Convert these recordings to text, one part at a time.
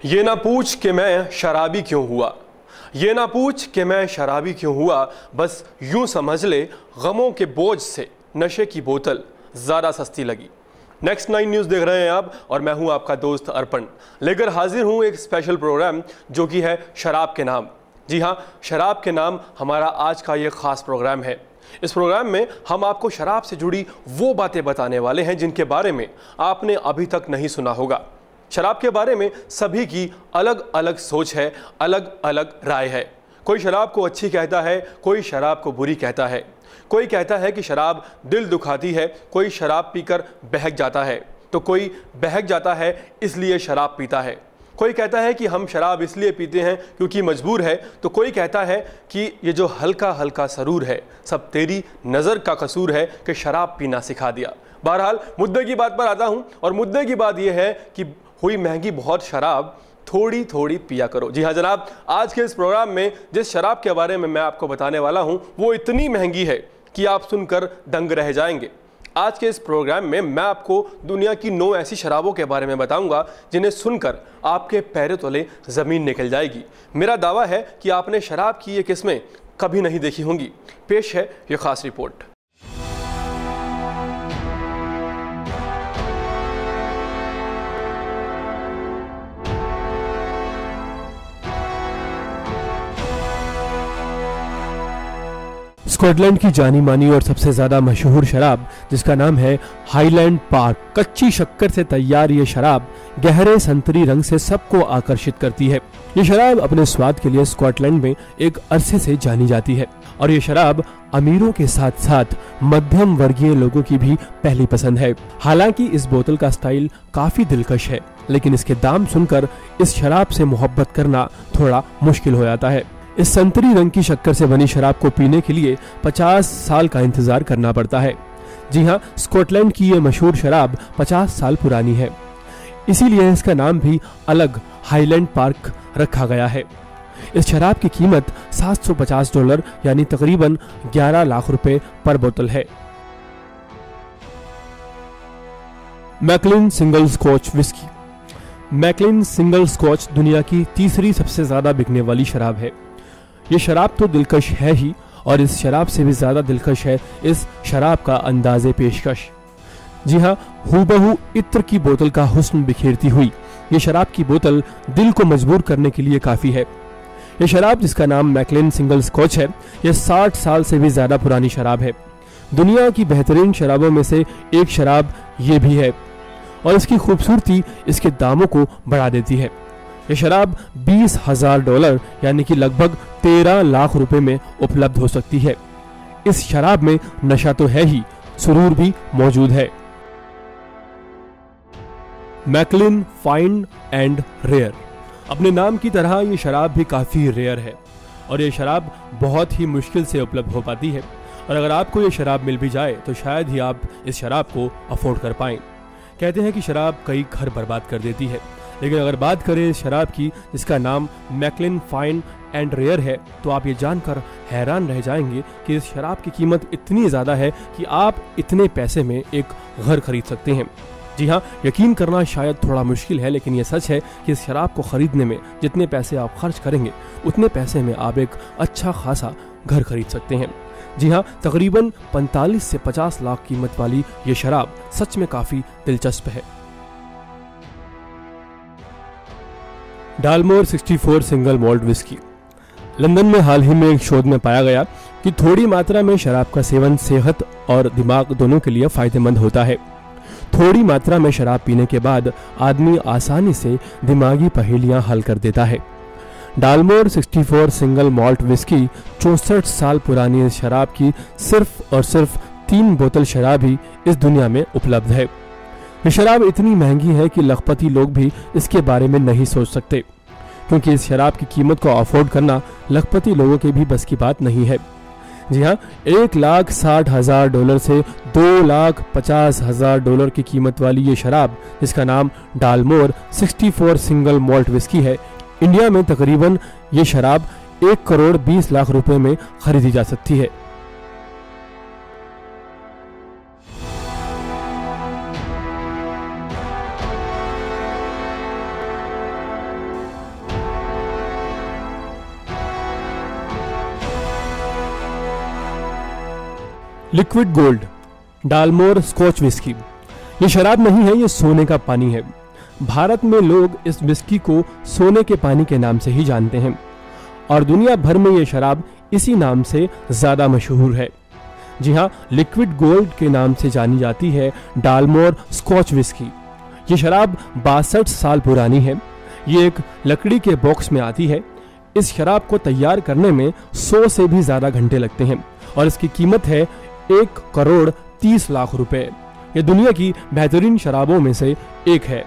ये ना पूछ कि मैं शराबी क्यों हुआ, ये ना पूछ कि मैं शराबी क्यों हुआ, बस यूं समझ ले गमों के बोझ से नशे की बोतल ज़्यादा सस्ती लगी। नेक्स्ट 9 न्यूज़ देख रहे हैं आप और मैं हूं आपका दोस्त अर्पण, लेकर हाजिर हूं एक स्पेशल प्रोग्राम जो कि है शराब के नाम। जी हाँ, शराब के नाम हमारा आज का ये ख़ास प्रोग्राम है। इस प्रोग्राम में हम आपको शराब से जुड़ी वो बातें बताने वाले हैं जिनके बारे में आपने अभी तक नहीं सुना होगा। शराब के बारे में सभी की अलग अलग सोच है, अलग अलग राय है। कोई शराब को अच्छी कहता है, कोई शराब को बुरी कहता है। कोई कहता है कि शराब दिल दुखाती है, कोई शराब पीकर बहक जाता है, तो कोई बहक जाता है इसलिए शराब पीता है। कोई कहता है कि हम शराब इसलिए पीते हैं क्योंकि मजबूर है, तो कोई कहता है कि ये जो हल्का हल्का सरूर है सब तेरी नज़र का कसूर है कि शराब पीना सिखा दिया। बहरहाल मुद्दे की बात पर आता हूँ और मुद्दे की बात यह है कि हुई महंगी बहुत शराब, थोड़ी थोड़ी पिया करो। जी हाँ जनाब, आज के इस प्रोग्राम में जिस शराब के बारे में मैं आपको बताने वाला हूँ वो इतनी महंगी है कि आप सुनकर दंग रह जाएंगे। आज के इस प्रोग्राम में मैं आपको दुनिया की 9 ऐसी शराबों के बारे में बताऊंगा जिन्हें सुनकर आपके पैरों तले ज़मीन निकल जाएगी। मेरा दावा है कि आपने शराब की ये किस्में कभी नहीं देखी होंगी। पेश है ये खास रिपोर्ट। स्कॉटलैंड की जानी मानी और सबसे ज्यादा मशहूर शराब जिसका नाम है हाईलैंड पार्क, कच्ची शक्कर से तैयार ये शराब गहरे संतरी रंग से सबको आकर्षित करती है। ये शराब अपने स्वाद के लिए स्कॉटलैंड में एक अरसे से जानी जाती है और ये शराब अमीरों के साथ साथ मध्यम वर्गीय लोगों की भी पहली पसंद है। हालांकि इस बोतल का स्टाइल काफी दिलकश है, लेकिन इसके दाम सुनकर इस शराब से मोहब्बत करना थोड़ा मुश्किल हो जाता है। इस संतरी रंग की शक्कर से बनी शराब को पीने के लिए 50 साल का इंतजार करना पड़ता है। जी हाँ, स्कॉटलैंड की ये मशहूर शराब 50 साल पुरानी है, इसीलिए इसका नाम भी अलग हाईलैंड पार्क रखा गया है। इस शराब की कीमत $750 यानी तकरीबन 11 लाख रुपए पर बोतल है। Macallan single Scotch whisky. Macallan single Scotch दुनिया की तीसरी सबसे ज्यादा बिकने वाली शराब है। ये शराब तो दिलकश है ही, और इस शराब से भी ज्यादा दिलकश है इस शराब का अंदाज़े पेशकश। जी हाँ, हूबहू इत्र की बोतल का हुस्न बिखेरती हुई ये शराब की बोतल दिल को मजबूर करने के लिए काफी है। ये शराब जिसका नाम मैकलिन सिंगल स्कॉच है, यह 60 साल से भी ज्यादा पुरानी शराब है। दुनिया की बेहतरीन शराबों में से एक शराब ये भी है और इसकी खूबसूरती इसके दामों को बढ़ा देती है। यह शराब $20,000 यानी कि लगभग 13 लाख रुपए में उपलब्ध हो सकती है। इस शराब में नशा तो है ही, सुरूर भी मौजूद है। Macallan fine and rare. अपने नाम की तरह ये शराब भी काफी रेयर है और ये शराब बहुत ही मुश्किल से उपलब्ध हो पाती है, और अगर आपको ये शराब मिल भी जाए तो शायद ही आप इस शराब को अफोर्ड कर पाएं। कहते हैं कि शराब कई घर बर्बाद कर देती है, लेकिन अगर बात करें इस शराब की जिसका नाम मैकलिन फाइन एंड रेयर है, तो आप ये जानकर हैरान रह जाएंगे कि इस शराब की कीमत इतनी ज़्यादा है कि आप इतने पैसे में एक घर खरीद सकते हैं। जी हाँ, यकीन करना शायद थोड़ा मुश्किल है, लेकिन ये सच है कि इस शराब को खरीदने में जितने पैसे आप खर्च करेंगे उतने पैसे में आप एक अच्छा खासा घर खरीद सकते हैं। जी हाँ, तकरीबन 45 से 50 लाख कीमत वाली ये शराब सच में काफी दिलचस्प है। डालमोर 64 सिंगल मॉल्ट विस्की। लंदन में हाल ही में एक शोध में पाया गया कि थोड़ी मात्रा में शराब का सेवन सेहत और दिमाग दोनों के लिए फायदेमंद होता है। थोड़ी मात्रा में शराब पीने के बाद आदमी आसानी से दिमागी पहेलियां हल कर देता है। डालमोर 64 सिंगल मॉल्ट विस्की 64 साल पुरानी इस शराब की सिर्फ और सिर्फ 3 बोतल शराब ही इस दुनिया में उपलब्ध है। ये शराब इतनी महंगी है कि लखपति लोग भी इसके बारे में नहीं सोच सकते, क्योंकि इस शराब की कीमत को अफोर्ड करना लखपति लोगों के भी बस की बात नहीं है। जी हाँ, $1,60,000 से $2,50,000 की कीमत वाली ये शराब जिसका नाम डालमोर 64 सिंगल मॉल्ट विस्की है, इंडिया में तकरीबन ये शराब 1,20,00,000 रुपए में खरीदी जा सकती है। Liquid gold, Dalmore scotch whisky. ये शराब नहीं है, ये सोने का पानी है। भारत में लोग इस विस्की को सोने के पानी के नाम से ही जानते हैं और दुनिया भर में ये शराब इसी नाम से ज्यादा मशहूर है। जी हाँ, लिक्विड गोल्ड के नाम से जानी जाती है डालमोर स्कॉच विस्की। ये शराब 62 साल पुरानी है। ये एक लकड़ी के बॉक्स में आती है। इस शराब को तैयार करने में 100 से भी ज्यादा घंटे लगते हैं और इसकी कीमत है 1,30,00,000 रुपए। ये दुनिया की बेहतरीन शराबों में से एक है।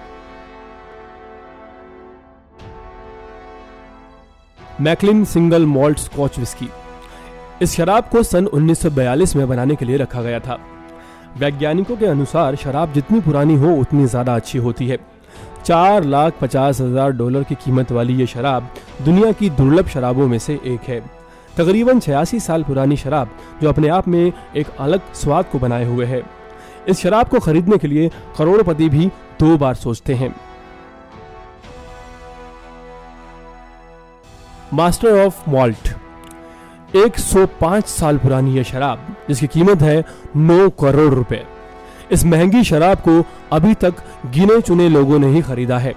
Macallan single malt Scotch whisky. इस शराब को सन 1942 में बनाने के लिए रखा गया था। वैज्ञानिकों के अनुसार शराब जितनी पुरानी हो उतनी ज्यादा अच्छी होती है। $4,50,000 की कीमत वाली ये शराब दुनिया की दुर्लभ शराबों में से एक है। तकरीबन 86 साल पुरानी शराब जो अपने आप में एक अलग स्वाद को बनाए हुए है। इस शराब को खरीदने के लिए करोड़पति भी 2 बार सोचते हैं। Master of malt. 105 साल पुरानी यह शराब जिसकी कीमत है 9 करोड़ रुपए। इस महंगी शराब को अभी तक गिने चुने लोगों ने ही खरीदा है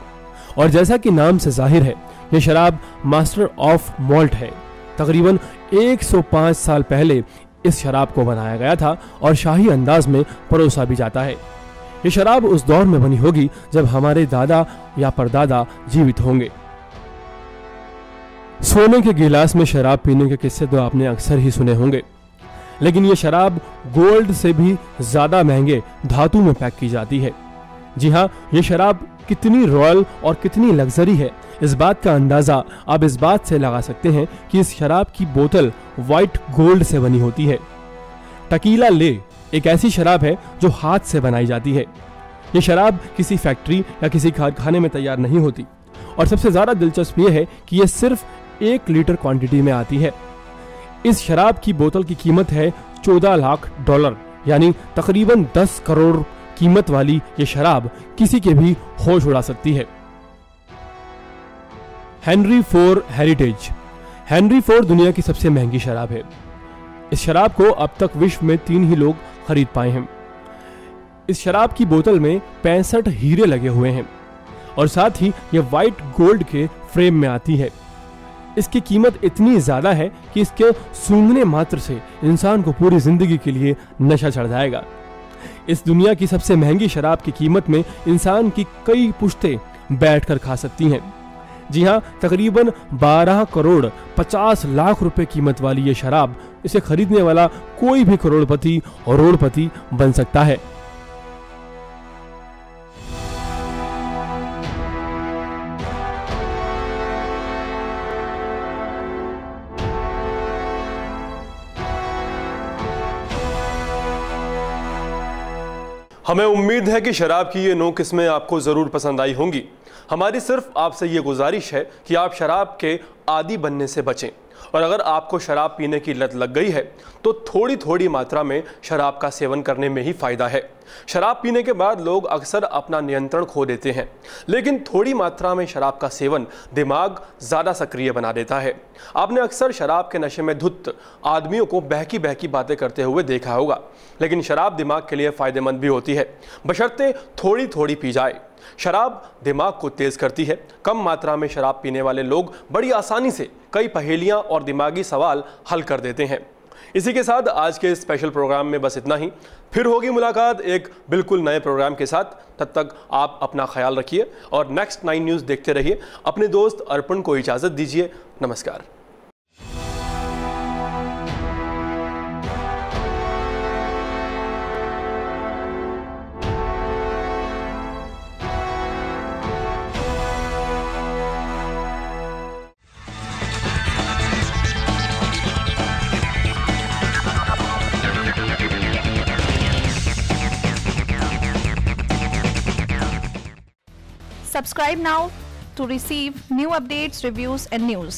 और जैसा कि नाम से जाहिर है यह शराब मास्टर ऑफ मॉल्ट है। तकरीबन 105 साल पहले इस शराब को बनाया गया था और शाही अंदाज में परोसा भी जाता है। ये शराब उस दौर में बनी होगी जब हमारे दादा या परदादा जीवित होंगे। सोने के गिलास में शराब पीने के किस्से तो आपने अक्सर ही सुने होंगे, लेकिन ये शराब गोल्ड से भी ज्यादा महंगे धातु में पैक की जाती है। जी हाँ, ये शराब कितनी रॉयल और कितनी लग्जरी है, इस बात का अंदाजा आप इस बात से लगा सकते हैं कि इस शराब की बोतल व्हाइट गोल्ड से बनी होती है। टकीला ले एक ऐसी शराब है जो हाथ से बनाई जाती है। ये शराब किसी फैक्ट्री या किसी कारखाने में तैयार नहीं होती और सबसे ज्यादा दिलचस्प ये है कि यह सिर्फ 1 लीटर क्वांटिटी में आती है। इस शराब की बोतल की कीमत है $14,00,000 यानी तकरीबन 10 करोड़ कीमत वाली ये शराब किसी के भी होश उड़ा सकती है। Henry 4 heritage. हेनरी 4 दुनिया की सबसे महंगी शराब है। इस शराब को अब तक विश्व में 3 ही लोग खरीद पाए हैं। इस शराब की बोतल में 65 हीरे लगे हुए हैं और साथ ही यह व्हाइट गोल्ड के फ्रेम में आती है। इसकी कीमत इतनी ज्यादा है कि इसके सूंघने मात्र से इंसान को पूरी जिंदगी के लिए नशा चढ़ जाएगा। इस दुनिया की सबसे महंगी शराब की कीमत में इंसान की कई पुश्तें बैठकर खा सकती हैं। जी हाँ, तकरीबन 12 करोड़ 50 लाख रुपए कीमत वाली ये शराब, इसे खरीदने वाला कोई भी करोड़पति और रोड़पति बन सकता है। हमें उम्मीद है कि शराब की ये 9 किस्में आपको ज़रूर पसंद आई होंगी। हमारी सिर्फ आपसे ये गुजारिश है कि आप शराब के आदी बनने से बचें और अगर आपको शराब पीने की लत लग गई है तो थोड़ी थोड़ी मात्रा में शराब का सेवन करने में ही फ़ायदा है। शराब पीने के बाद लोग अक्सर अपना नियंत्रण खो देते हैं, लेकिन थोड़ी मात्रा में शराब का सेवन दिमाग ज़्यादा सक्रिय बना देता है। आपने अक्सर शराब के नशे में धुत आदमियों को बहकी बहकी बातें करते हुए देखा होगा, लेकिन शराब दिमाग के लिए फ़ायदेमंद भी होती है, बशर्ते थोड़ी थोड़ी पी जाए। शराब दिमाग को तेज करती है। कम मात्रा में शराब पीने वाले लोग बड़ी आसानी से कई पहेलियां और दिमागी सवाल हल कर देते हैं। इसी के साथ आज के स्पेशल प्रोग्राम में बस इतना ही। फिर होगी मुलाकात एक बिल्कुल नए प्रोग्राम के साथ। तब तक आप अपना ख्याल रखिए और नेक्स्ट 9 न्यूज़ देखते रहिए। अपने दोस्त अर्पण को इजाज़त दीजिए। नमस्कार। Subscribe now to receive new updates, reviews and news.